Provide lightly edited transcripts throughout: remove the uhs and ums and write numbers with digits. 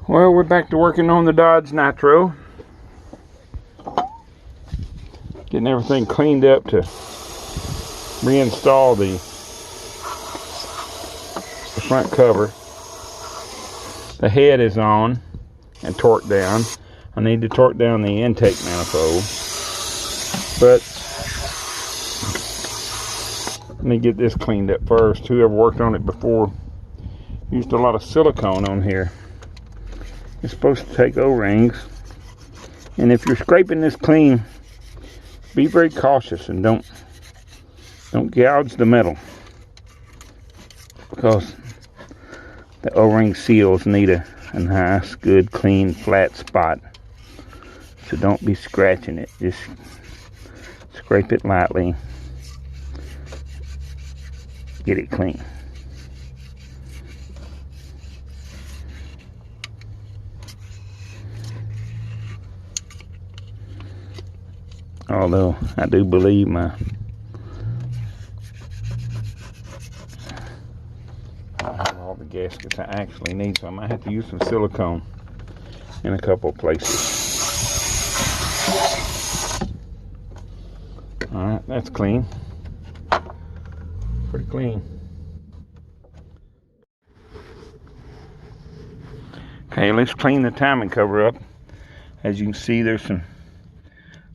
Well, we're back to working on the Dodge Nitro. Getting everything cleaned up to reinstall the front cover. The head is on and torqued down. I need to torque down the intake manifold. But let me get this cleaned up first. Whoever worked on it before used a lot of silicone on here. It's supposed to take O-rings, and if you're scraping this clean, be very cautious and don't gouge the metal, because the O-ring seals need a nice, good, clean, flat spot. So don't be scratching it. Just scrape it lightly. Get it clean. Although I do believe I have all the gaskets I actually need, so I might have to use some silicone in a couple of places. Alright, that's clean. Pretty clean. Okay, let's clean the timing cover up. As you can see, there's some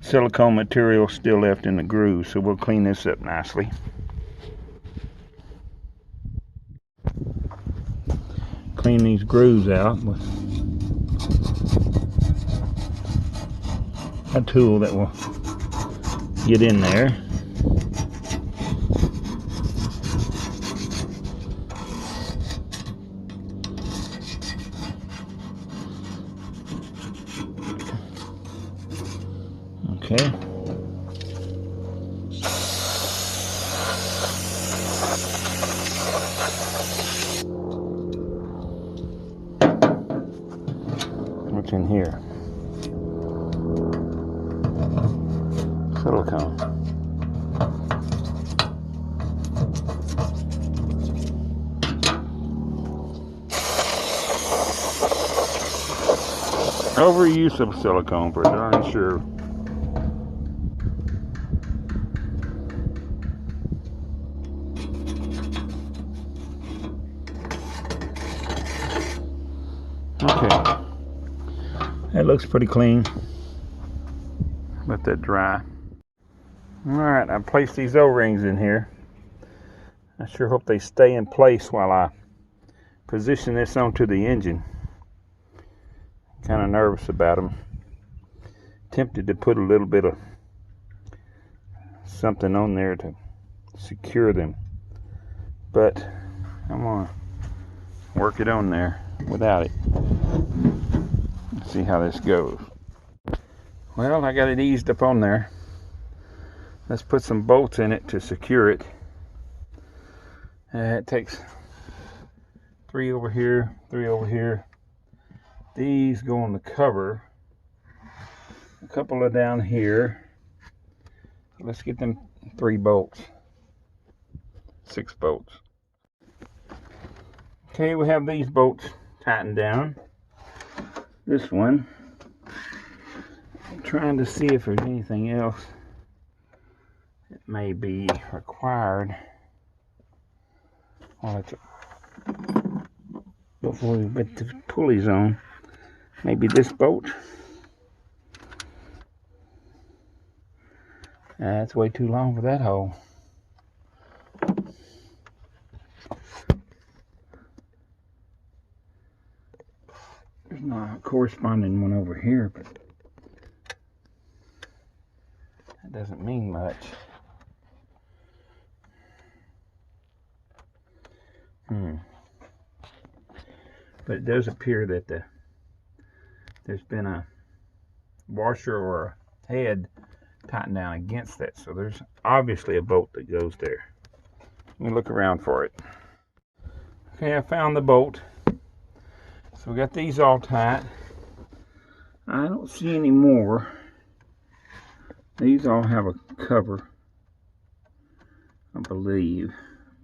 silicone material still left in the groove, so we'll clean this up nicely. Clean these grooves out with a tool that will get in there. Okay. What's in here? Silicone. Overuse of silicone, for darn sure. Okay, that looks pretty clean. Let that dry. Alright, I placed these O-rings in here. I sure hope they stay in place while I position this onto the engine. Kind of nervous about them. Tempted to put a little bit of something on there to secure them, but I'm gonna work it on there without it. Let's see how this goes. Well, I got it eased up on there. Let's put some bolts in it to secure it. It takes 3 over here, 3 over here. These go on the cover. A couple are down here. Let's get them 3 bolts. 6 bolts. Okay, we have these bolts tightened down. This one. I'm trying to see if there's anything else that may be required. Before we put the pulleys on. Maybe this bolt. That's way too long for that hole. There's not a corresponding one over here, but that doesn't mean much. But it does appear that there's been a washer or a head tightened down against that, so there's obviously a bolt that goes there. Let me look around for it. Okay, I found the bolt. So we got these all tight. I don't see any more. These all have a cover, I believe.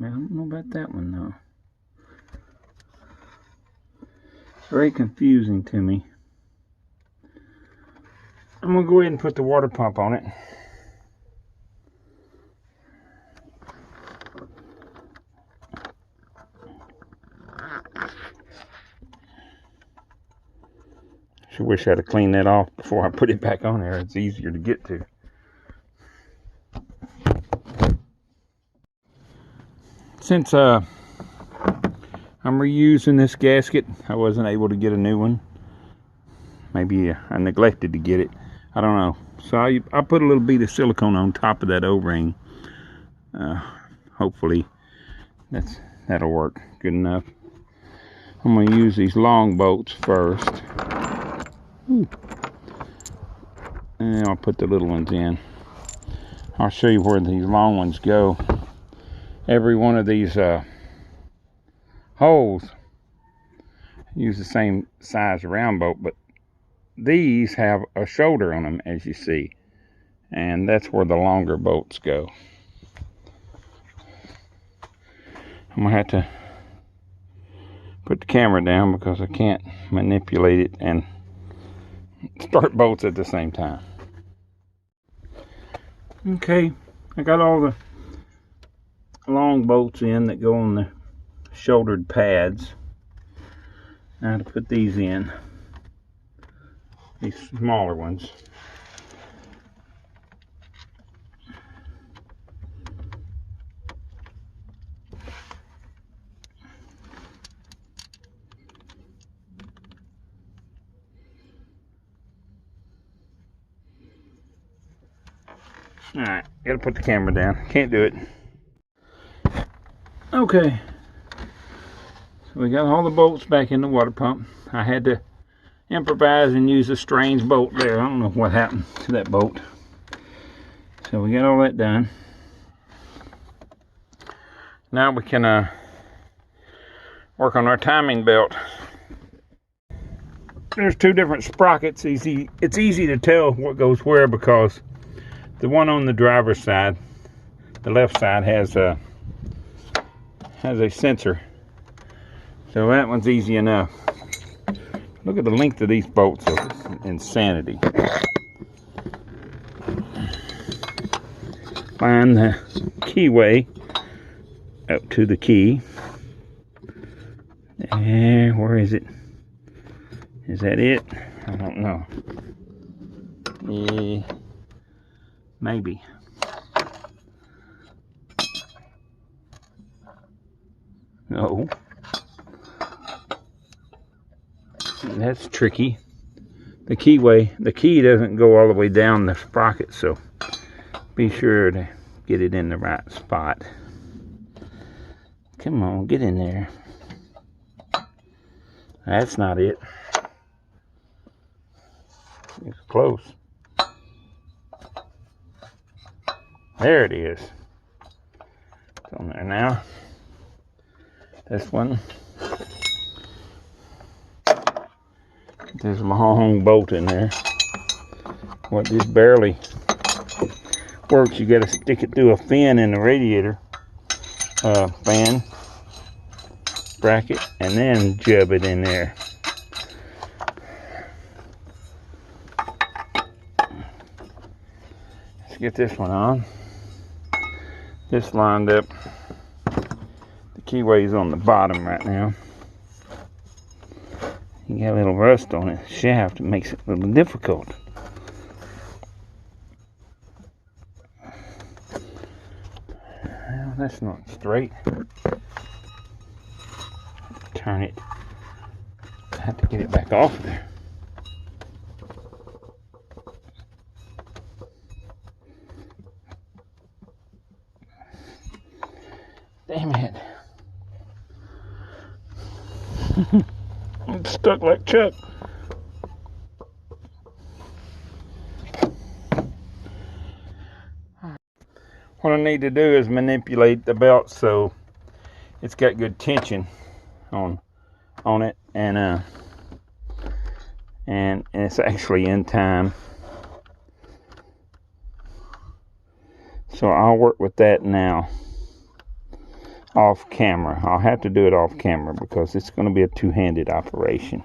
I don't know about that one though. very confusing to me. I'm going to go ahead and put the water pump on it. I wish I'd have cleaned that off before I put it back on there. It's easier to get to. Since I'm reusing this gasket, I wasn't able to get a new one. Maybe I neglected to get it. I don't know. So I put a little bit of silicone on top of that O-ring. Hopefully that'll work good enough. I'm going to use these long bolts first. Ooh. And I'll put the little ones in. I'll show you where these long ones go. Every one of these holes use the same size round bolt, but these have a shoulder on them, as you see, and that's where the longer bolts go. I'm gonna have to put the camera down because I can't manipulate it and start bolts at the same time. Okay, I got all the long bolts in that go on the shouldered pads. Now to put these in, these smaller ones. Alright, gotta put the camera down. Can't do it. Okay. So we got all the bolts back in the water pump. I had to improvise and use a strange bolt there. I don't know what happened to that bolt. So we got all that done. Now we can work on our timing belt. There's two different sprockets. It's easy to tell what goes where because the one on the driver's side, the left side, has a sensor. So that one's easy enough. Look at the length of these bolts. It's insanity. Find the keyway up to the key. There, where is it? Is that it? I don't know. Maybe. No. That's tricky. The key doesn't go all the way down the sprocket, so be sure to get it in the right spot. Come on, get in there. That's not it. It's close. There it is. It's on there now. This one. There's a long bolt in there. What just barely works. You got to stick it through a fin in the radiator fan bracket and then jub it in there. Let's get this one on. This lined up. The keyway's on the bottom right now. You got a little rust on it. Shaft, it makes it a little difficult. Well, that's not straight. Turn it. I have to get it back off there. Damn it. It's stuck like Chuck. What I need to do is manipulate the belt so it's got good tension on it, and it's actually in time. So I'll work with that now off camera. I'll have to do it off camera because it's going to be a two-handed operation.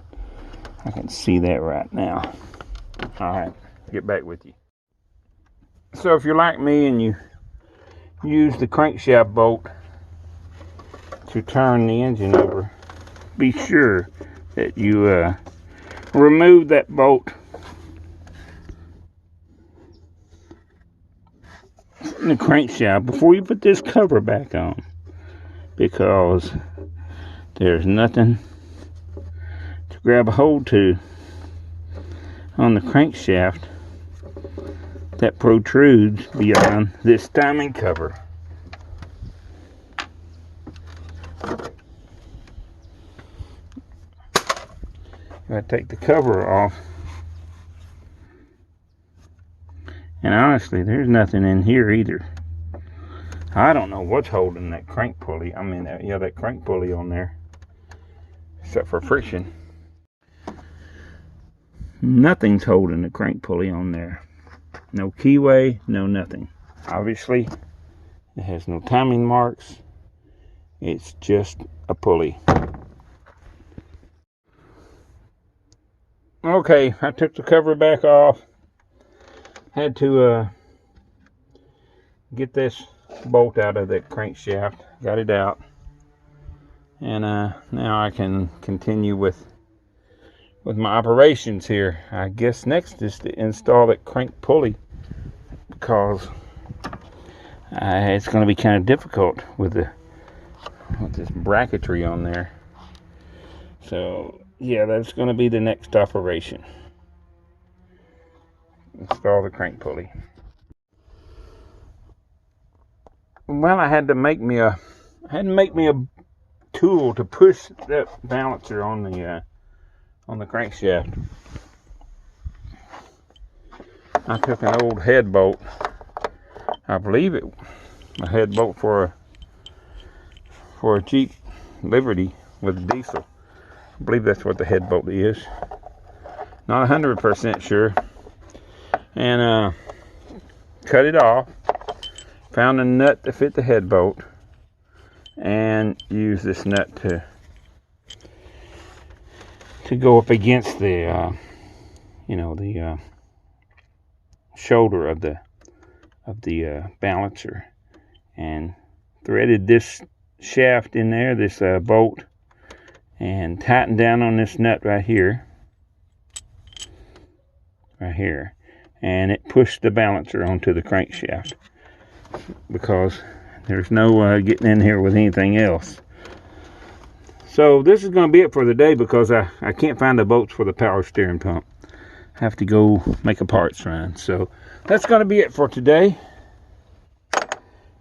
I can see that right now. Alright, get back with you. So if you're like me and you use the crankshaft bolt to turn the engine over, be sure that you remove that bolt from the crankshaft before you put this cover back on, because there's nothing to grab a hold to on the crankshaft that protrudes beyond this timing cover. I take the cover off, and honestly, there's nothing in here either. I don't know what's holding that crank pulley. I mean, yeah, that crank pulley on there, except for friction. Nothing's holding the crank pulley on there. No keyway, no nothing. Obviously, it has no timing marks. It's just a pulley. Okay, I took the cover back off. Had to get this bolt out of that crankshaft. Got it out. And now I can continue with my operations here. I guess next is to install that crank pulley, because it's going to be kind of difficult with this bracketry on there. So yeah, that's going to be the next operation. Install the crank pulley. Well, I had to make me a tool to push that balancer on the crankshaft. I took an old head bolt. I believe it a head bolt for a Jeep Liberty with diesel. I believe that's what the head bolt is. Not 100% sure. And cut it off. Found a nut to fit the head bolt, and use this nut to go up against the the shoulder of the balancer, and threaded this shaft in there, this bolt, and tightened down on this nut right here, and it pushed the balancer onto the crankshaft, because there's no getting in here with anything else. So this is going to be it for the day, because I can't find the bolts for the power steering pump. I have to go make a parts run. So that's going to be it for today.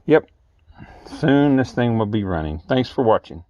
Yep, soon this thing will be running. Thanks for watching.